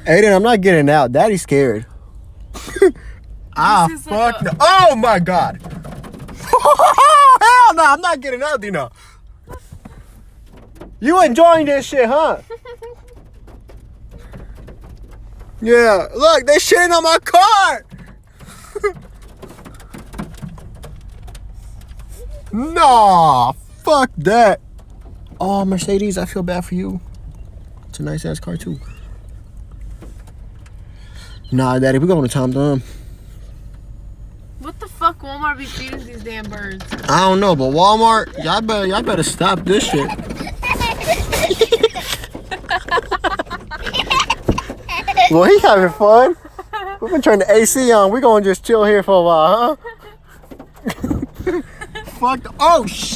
Aiden, I'm not getting out. Daddy's scared. Fuck no. Oh my God. Hell no, I'm not getting out, Dina. You enjoying this shit, huh? Yeah, look, they shitting on my car. Nah, fuck that. Oh, Mercedes, I feel bad for you. It's a nice ass car too. Nah, Daddy, we going to Tom Thumb. What the fuck Walmart be feeding these damn birds? I don't know, but Walmart, y'all better stop this shit. Well, he having fun. We've been turning the AC on. We gonna just chill here for a while, huh? Fuck. Oh shit.